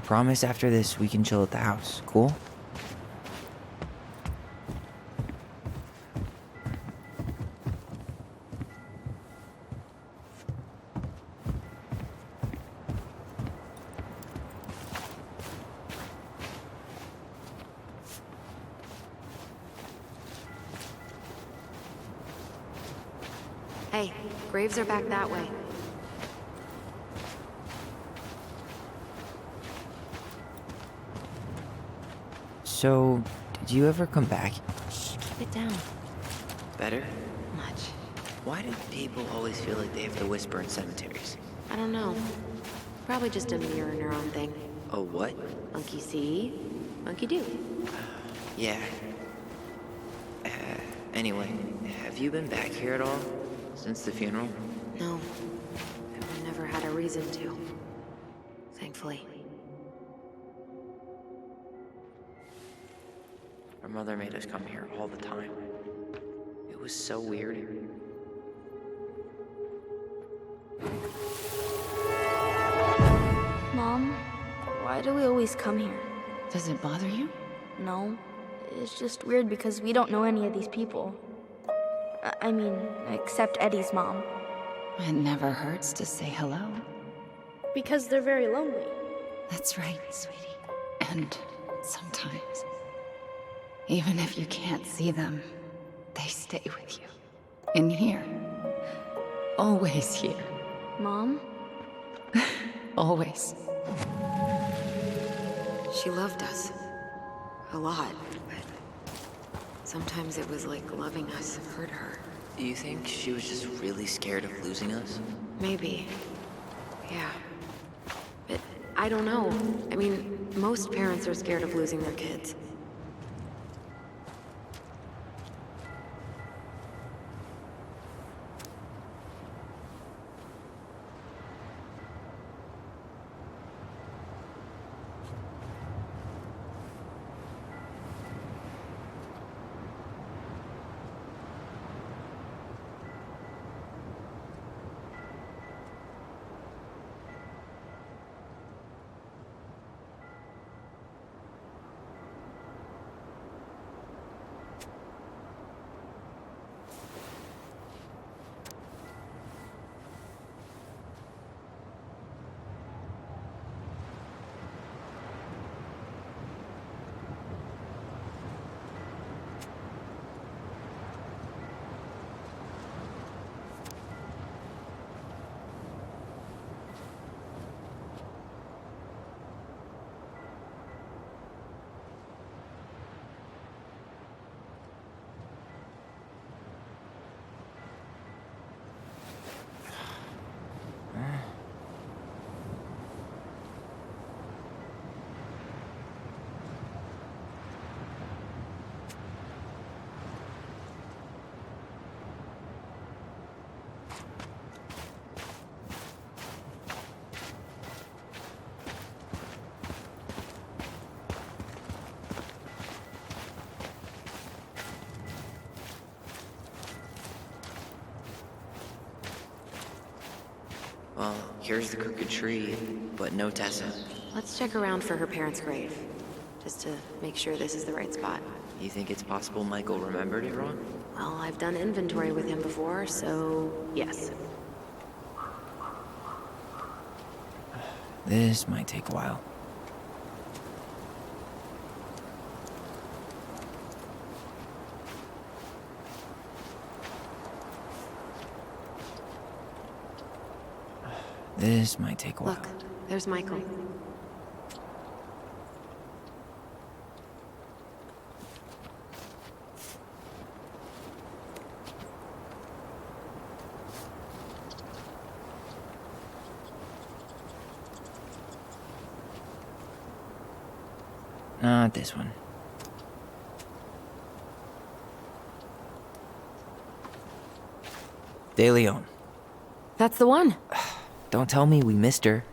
promise after this we can chill at the house, cool? Hey, graves are back that way. So, did you ever come back? Shh, keep it down. Better? Much. Why do people always feel like they have to whisper in cemeteries? I don't know. Probably just a mirror neuron thing. Oh, what? Monkey see, monkey do. Yeah. Anyway, have you been back here at all? Since the funeral? No. I've never had a reason to. Thankfully. Our mother made us come here all the time. It was so weird. Mom, why do we always come here? Does it bother you? No, it's just weird because we don't know any of these people. I mean, except Eddie's mom. It never hurts to say hello. Because they're very lonely. That's right, sweetie. And sometimes, even if you can't see them, they stay with you. In here. Always here. Mom? Always. She loved us. A lot, but sometimes it was like loving us hurt her. Do you think she was just really scared of losing us? Maybe. Yeah. But I don't know. I mean, most parents are scared of losing their kids. Well, here's the crooked tree, but no Tessa. Let's check around for her parents' grave, just to make sure this is the right spot. You think it's possible Michael remembered it wrong? Well, I've done inventory with him before, so yes. This might take a while. This might take a while. Look, there's Michael. Not this one. De Leon. That's the one. Don't tell me we missed her.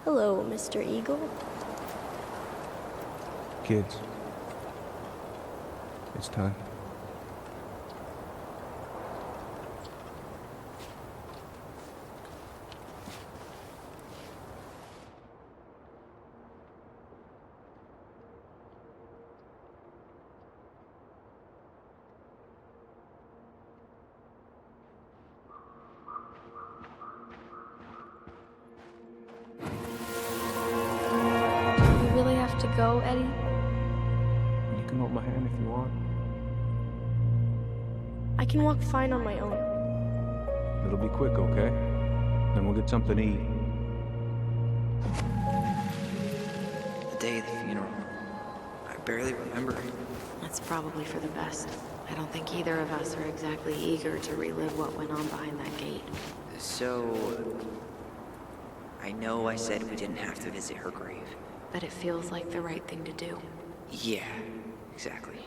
Hello, Mr. Eagle. Kids. It's time. go, Eddie? You can hold my hand if you want. I can walk fine on my own. It'll be quick, okay? Then we'll get something to eat. The day of the funeral. I barely remember it. That's probably for the best. I don't think either of us are exactly eager to relive what went on behind that gate. So... I know I said we didn't have to visit her grave. But it feels like the right thing to do. Yeah, exactly.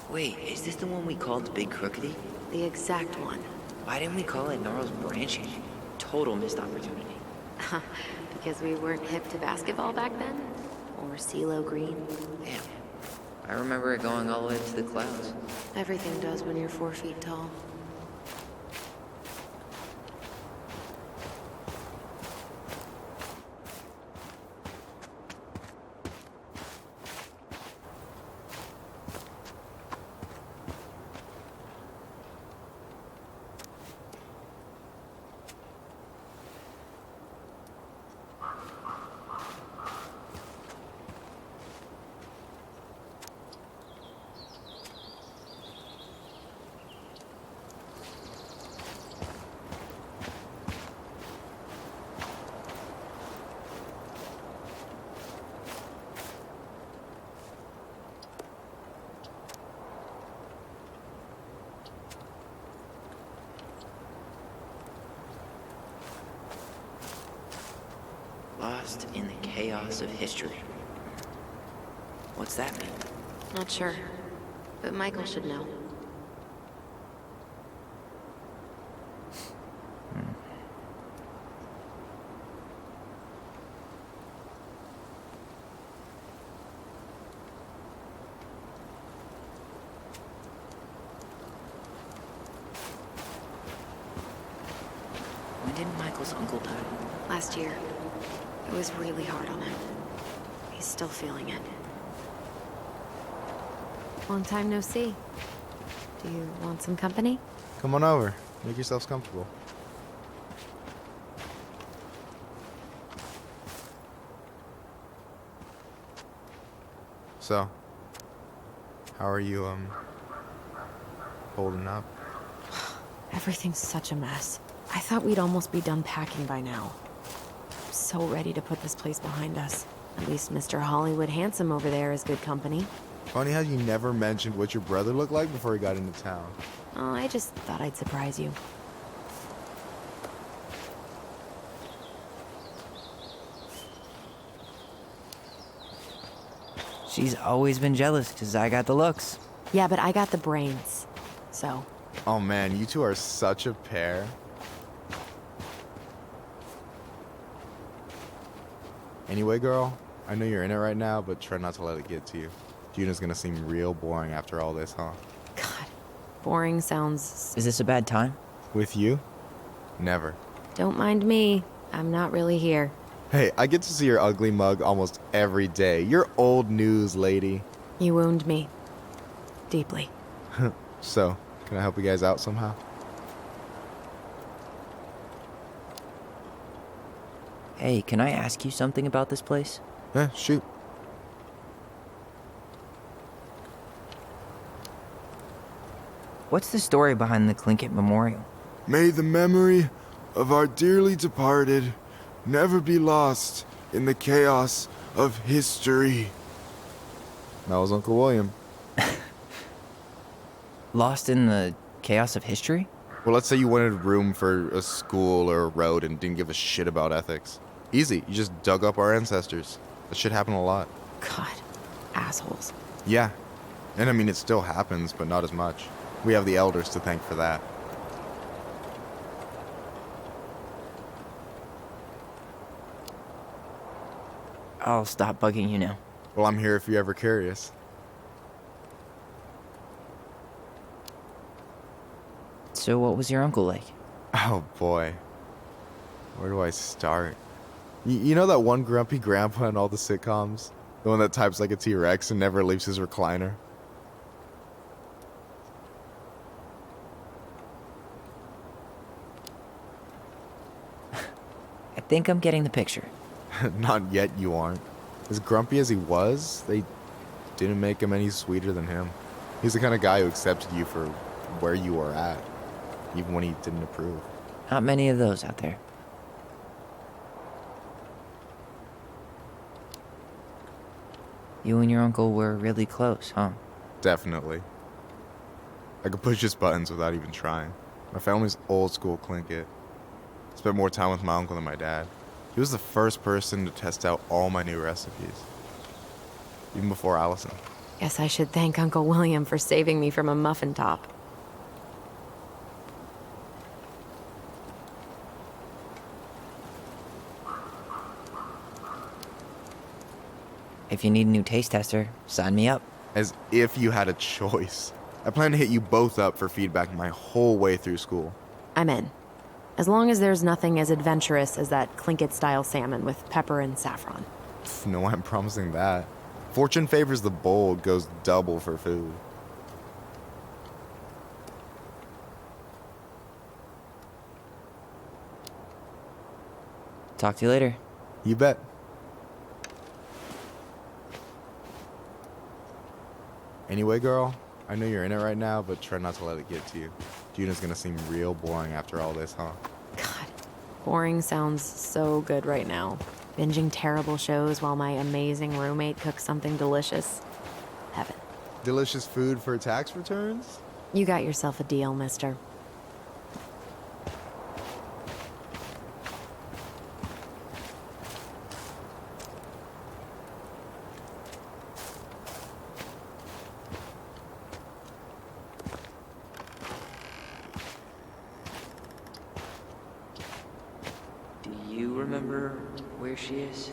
Wait, is this the one we called Big Crookedy? The exact one. Why didn't we call it Gnarls Branching? Total missed opportunity. Because we weren't hip to basketball back then? Or CeeLo Green? Damn. I remember it going all the way up to the clouds. Everything does when you're 4 feet tall. Lost in the chaos of history. What's that mean? Not sure. But Michael should know. When did Michael's uncle die? Last year. It was really hard on him. He's still feeling it. Long time no see. Do you want some company? Come on over. Make yourselves comfortable. So, how are you, holding up? Everything's such a mess. I thought we'd almost be done packing by now. I'm so ready to put this place behind us. At least Mr. Hollywood Handsome over there is good company. Funny how you never mentioned what your brother looked like before he got into town. Oh, I just thought I'd surprise you. She's always been jealous because I got the looks. Yeah, but I got the brains. So. Oh man, you two are such a pair. Anyway, girl, I know you're in it right now, but try not to let it get to you. Juna's gonna seem real boring after all this, huh? God, boring sounds... Is this a bad time? With you? Never. Don't mind me. I'm not really here. Hey, I get to see your ugly mug almost every day. You're old news, lady. You wound me. Deeply. So, can I help you guys out somehow? Hey, can I ask you something about this place? Yeah, shoot. What's the story behind the Clinkett Memorial? May the memory of our dearly departed never be lost in the chaos of history. That was Uncle William. Lost in the chaos of history? Well, let's say you wanted room for a school or a road and didn't give a shit about ethics. Easy, you just dug up our ancestors. That shit happened a lot. God, assholes. Yeah, and I mean it still happens, but not as much. We have the elders to thank for that. I'll stop bugging you now. Well, I'm here if you're ever curious. So what was your uncle like? Oh boy, where do I start? You know that one grumpy grandpa in all the sitcoms? The one that types like a T-Rex and never leaves his recliner. I think I'm getting the picture. Not yet, you aren't. As grumpy as he was, they didn't make him any sweeter than him. He's the kind of guy who accepted you for where you were at, even when he didn't approve. Not many of those out there. You and your uncle were really close, huh? Definitely. I could push his buttons without even trying. My family's old school Clinkit. Spent more time with my uncle than my dad. He was the first person to test out all my new recipes. Even before Alyson. Guess I should thank Uncle William for saving me from a muffin top. If you need a new taste tester, sign me up. As if you had a choice. I plan to hit you both up for feedback my whole way through school. I'm in. As long as there's nothing as adventurous as that Clinkit-style salmon with pepper and saffron. No, I'm promising that. Fortune favors the bold, goes double for food. Talk to you later. You bet. Anyway, girl, I know you're in it right now, but try not to let it get to you. Juna's gonna seem real boring after all this, huh? God, boring sounds so good right now. Binging terrible shows while my amazing roommate cooks something delicious. Heaven. Delicious food for tax returns? You got yourself a deal, mister. Do you remember where she is?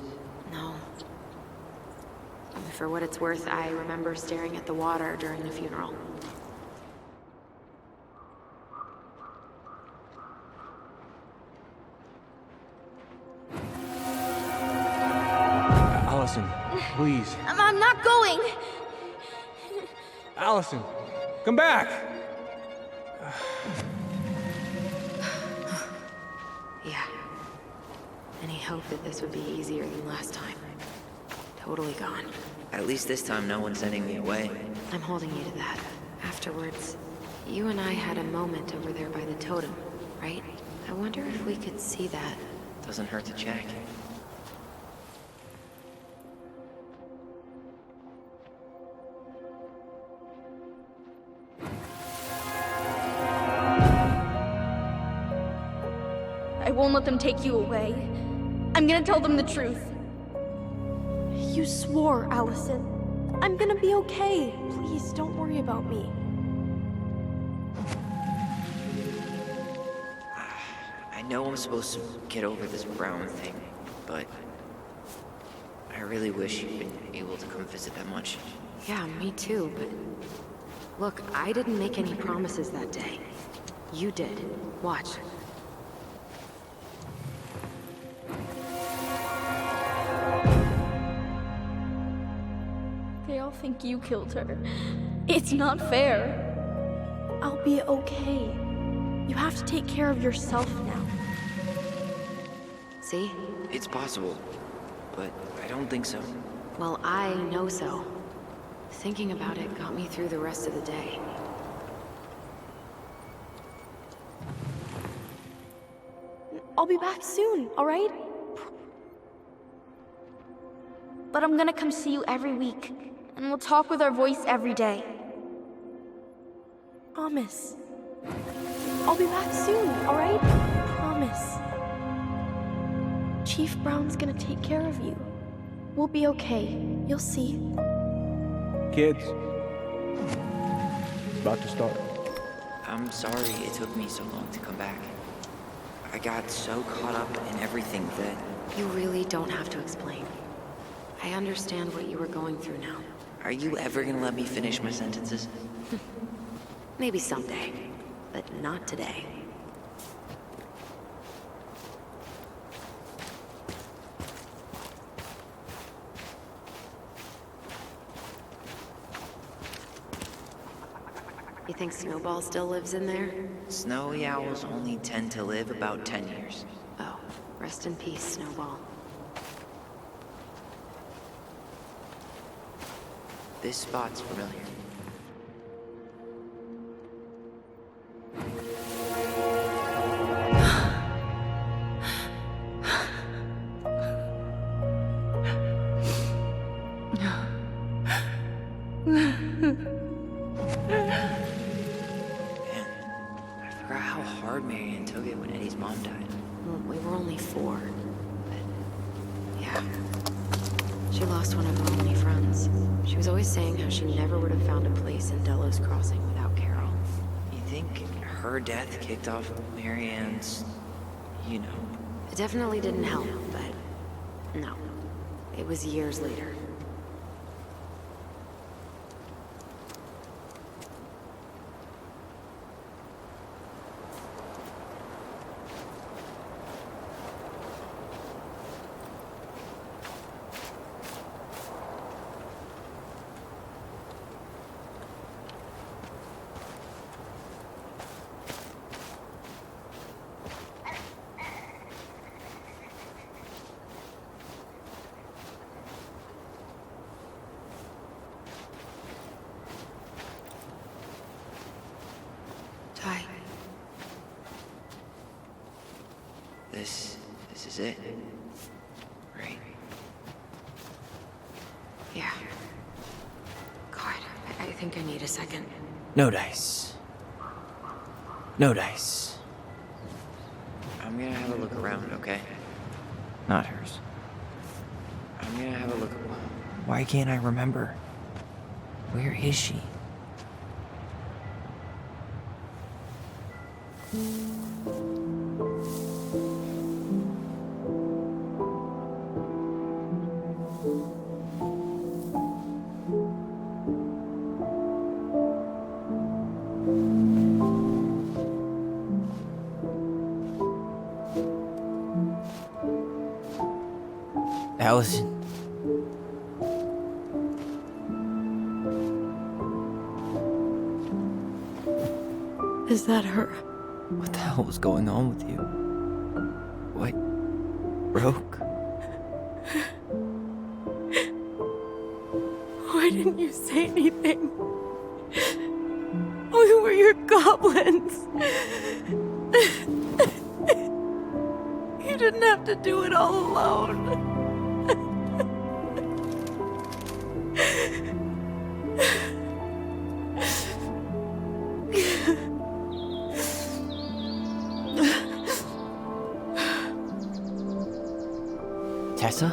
No. For what it's worth, I remember staring at the water during the funeral. Alyson, please. I'm not going! Alyson, come back! Yeah. Any hope that this would be easier than last time? Totally gone. At least this time no one's sending me away. I'm holding you to that. Afterwards, you and I had a moment over there by the totem, right? I wonder if we could see that. Doesn't hurt to check. I won't let them take you away. I'm gonna tell them the truth. You swore, Alyson. I'm gonna be okay. Please, don't worry about me. I know I'm supposed to get over this Brown thing, but I really wish you'd been able to come visit that much. Yeah, me too, but... Look, I didn't make any promises that day. You did. Watch. They all think you killed her. It's not fair. I'll be okay. You have to take care of yourself now. See? It's possible, but I don't think so. Well, I know so. Thinking about it got me through the rest of the day. I'll be back soon, all right? But I'm gonna come see you every week, and we'll talk with our voice every day. Promise. I'll be back soon, all right? Promise. Chief Brown's gonna take care of you. We'll be okay. You'll see. Kids. It's about to start. I'm sorry it took me so long to come back. I got so caught up in everything that... You really don't have to explain. I understand what you were going through now. Are you ever gonna let me finish my sentences? Maybe someday, but not today. You think Snowball still lives in there? Snowy owls only tend to live about 10 years. Oh, rest in peace, Snowball. This spot's familiar. Well, we were only 4. But, yeah. She lost one of her only friends. She was always saying how she never would have found a place in Delos Crossing without Carol. You think her death kicked off Marianne's, you know? It definitely didn't help, but no. It was years later. Ty. This is it. Right? Yeah. God, I think I need a second. No dice. No dice. I'm gonna have a look around, okay? Not hers. I'm gonna have a look. Why can't I remember? Where is she? Alyson. Is that her? What the hell was going on with you? What? Broke? Why didn't you say anything? We were your goblins. You didn't have to do it all alone. Tessa?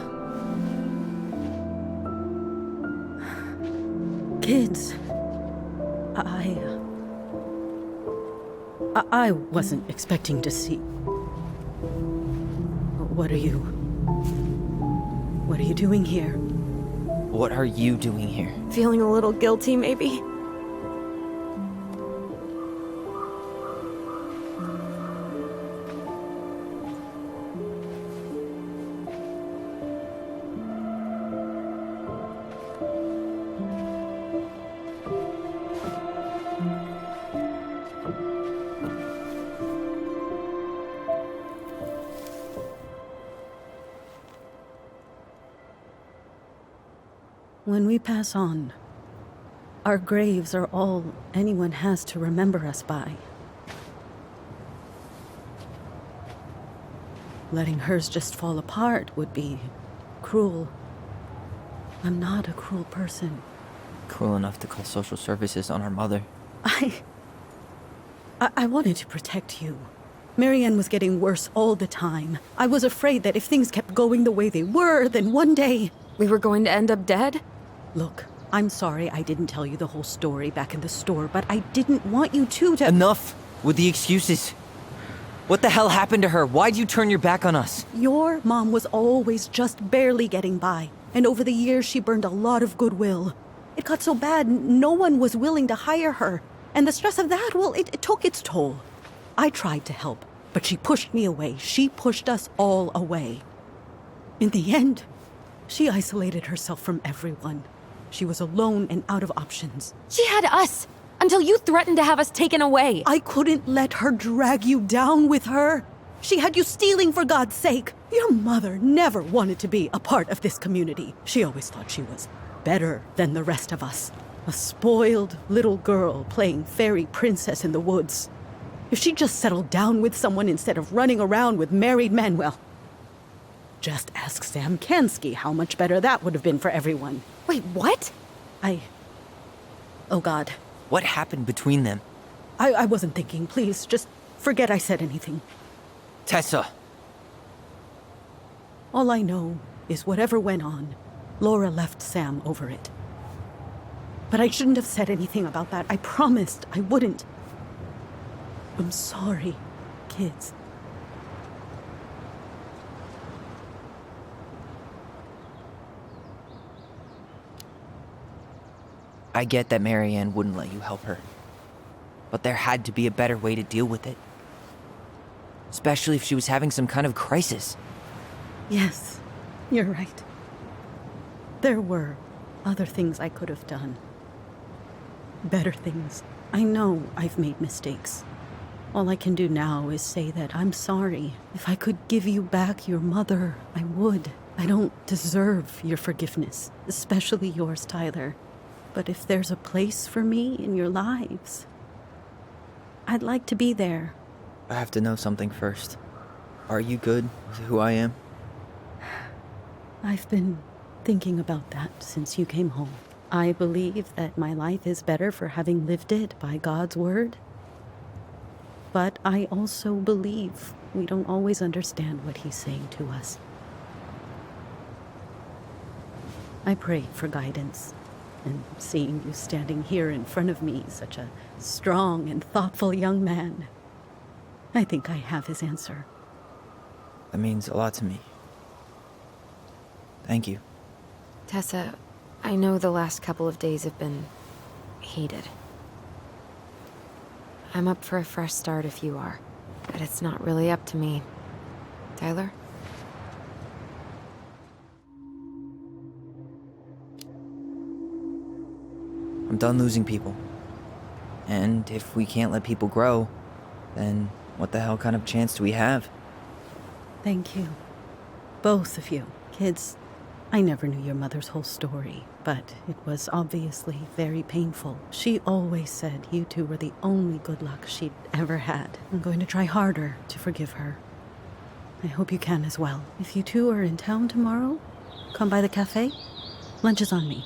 Kids, I wasn't expecting to see. What are you doing here? What are you doing here? Feeling a little guilty, maybe? When we pass on, our graves are all anyone has to remember us by. Letting hers just fall apart would be cruel. I'm not a cruel person. Cruel enough to call social services on our mother. I wanted to protect you. Marianne was getting worse all the time. I was afraid that if things kept going the way they were, then one day... We were going to end up dead? Look, I'm sorry I didn't tell you the whole story back in the store, but I didn't want you to... Enough with the excuses. What the hell happened to her? Why'd you turn your back on us? Your mom was always just barely getting by, and over the years she burned a lot of goodwill. It got so bad, no one was willing to hire her, and the stress of that, well, it took its toll. I tried to help, but she pushed me away. She pushed us all away. In the end, she isolated herself from everyone. She was alone and out of options. She had us! Until you threatened to have us taken away. I couldn't let her drag you down with her. She had you stealing for God's sake. Your mother never wanted to be a part of this community. She always thought she was better than the rest of us. A spoiled little girl playing fairy princess in the woods. If she just settled down with someone instead of running around with married men, well, just ask Sam Kansky how much better that would have been for everyone. Wait, what? Oh God. What happened between them? I wasn't thinking. Please, just forget I said anything. Tessa! All I know is whatever went on, Laura left Sam over it. But I shouldn't have said anything about that. I promised I wouldn't. I'm sorry, kids. I get that Marianne wouldn't let you help her. But there had to be a better way to deal with it. Especially if she was having some kind of crisis. Yes, you're right. There were other things I could have done. Better things. I know I've made mistakes. All I can do now is say that I'm sorry. If I could give you back your mother, I would. I don't deserve your forgiveness, especially yours, Tyler. But if there's a place for me in your lives, I'd like to be there. I have to know something first. Are you good with who I am? I've been thinking about that since you came home. I believe that my life is better for having lived it by God's word. But I also believe we don't always understand what he's saying to us. I pray for guidance. And seeing you standing here in front of me, such a strong and thoughtful young man, I think I have his answer. That means a lot to me. Thank you. Tessa, I know the last couple of days have been heated. I'm up for a fresh start if you are, but it's not really up to me. Tyler? I'm done losing people. And if we can't let people grow, then what the hell kind of chance do we have? Thank you. Both of you. Kids, I never knew your mother's whole story, but it was obviously very painful. She always said you two were the only good luck she'd ever had. I'm going to try harder to forgive her. I hope you can as well. If you two are in town tomorrow, come by the cafe. Lunch is on me.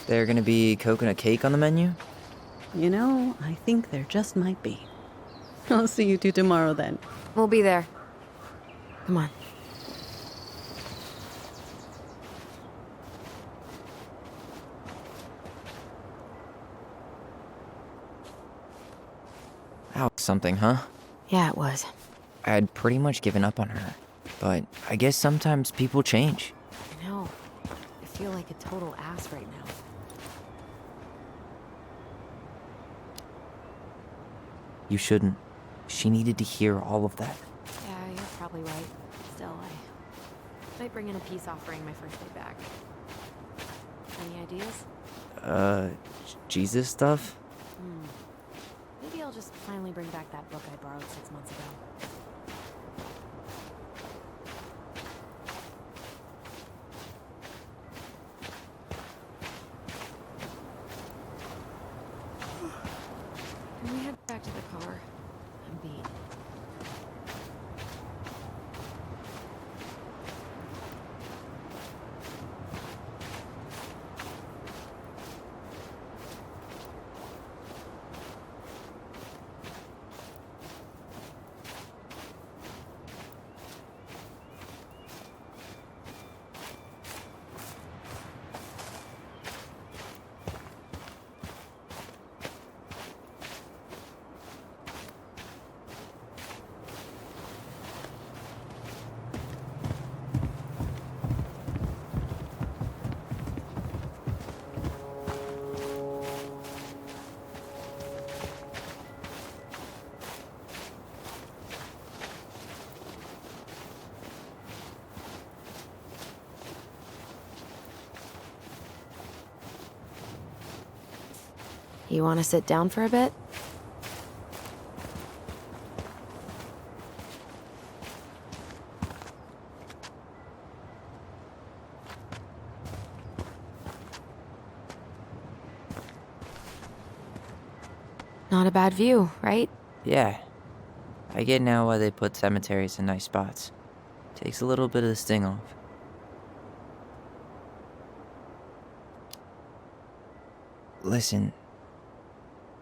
There gonna be coconut cake on the menu? You know, I think there just might be. I'll see you two tomorrow then. We'll be there. Come on. That was something, huh? Yeah, it was. I had pretty much given up on her. But I guess sometimes people change. I know. I feel like a total ass right now. You shouldn't. She needed to hear all of that. Yeah, you're probably right. Still, I might bring in a peace offering my first day back. Any ideas? Jesus stuff? Maybe I'll just finally bring back that book I borrowed 6 months ago. Can we head back to the car? I'm beat. You want to sit down for a bit? Not a bad view, right? Yeah. I get now why they put cemeteries in nice spots. Takes a little bit of the sting off. Listen,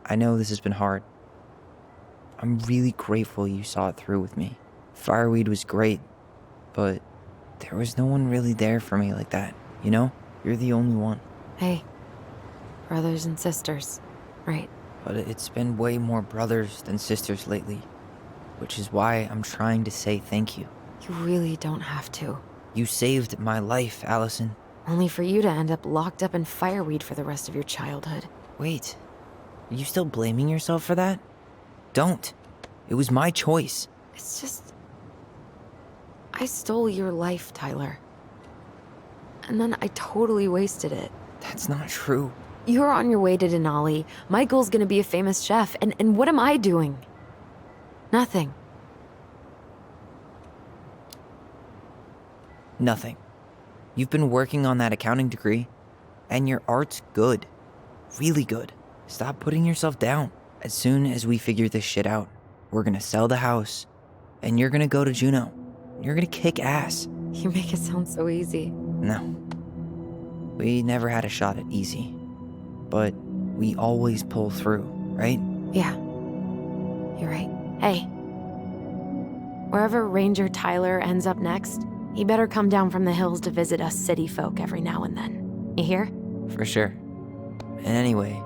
I know this has been hard. I'm really grateful you saw it through with me. Fireweed was great, but there was no one really there for me like that, you know? You're the only one. Hey, brothers and sisters, right? But it's been way more brothers than sisters lately, which is why I'm trying to say thank you. You really don't have to. You saved my life, Alyson. Only for you to end up locked up in fireweed for the rest of your childhood. Wait, are you still blaming yourself for that? Don't. It was my choice. It's just... I stole your life, Tyler. And then I totally wasted it. That's not true. You're on your way to Denali. Michael's gonna be a famous chef, and what am I doing? Nothing. Nothing. You've been working on that accounting degree, and your art's good. Really good. Stop putting yourself down. As soon as we figure this shit out, we're gonna sell the house, and you're gonna go to Juneau. You're gonna kick ass. You make it sound so easy. No. We never had a shot at easy. But we always pull through, right? Yeah. You're right. Hey. Wherever Ranger Tyler ends up next, he better come down from the hills to visit us city folk every now and then. You hear? For sure. And anyway,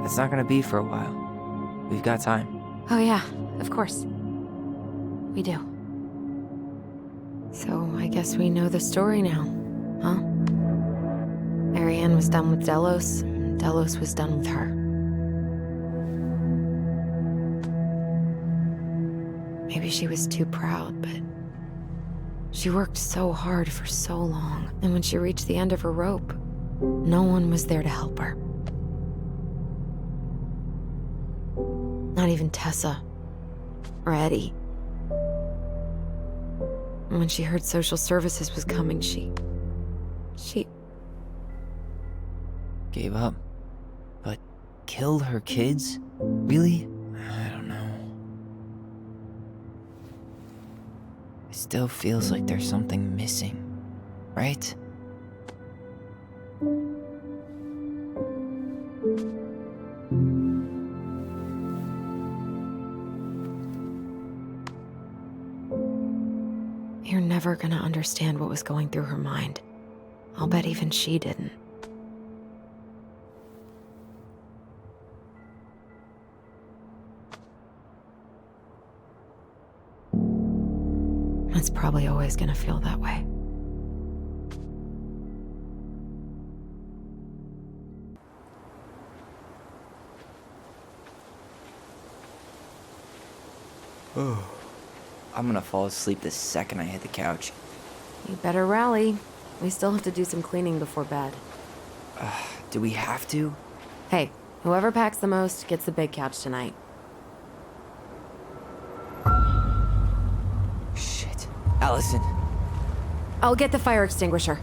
that's not gonna be for a while. We've got time. Oh yeah, of course. We do. So I guess we know the story now, huh? Marianne was done with Delos, and Delos was done with her. Maybe she was too proud, but she worked so hard for so long, and when she reached the end of her rope, no one was there to help her. Not even Tessa or Eddie. And when she heard social services was coming, she Gave up. But killed her kids? Really? I don't know. It still feels like there's something missing, right? You're never gonna understand what was going through her mind. I'll bet even she didn't. It's probably always gonna feel that way. I'm gonna fall asleep the second I hit the couch. You better rally. We still have to do some cleaning before bed. Do we have to? Hey, whoever packs the most gets the big couch tonight. Shit. Alyson. I'll get the fire extinguisher.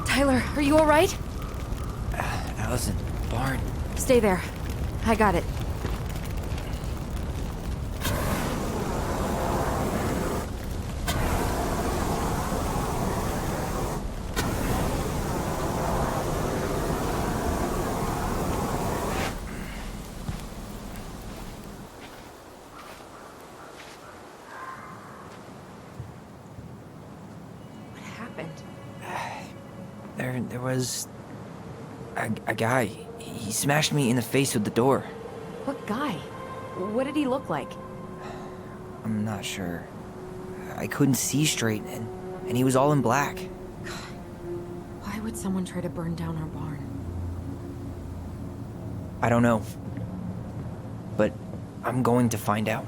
Tyler, are you all right? Alyson, barn. Stay there. I got it. What happened? There was a guy. He smashed me in the face with the door. What guy? What did he look like? I'm not sure. I couldn't see straight, and And he was all in black. Why would someone try to burn down our barn? I don't know. But I'm going to find out.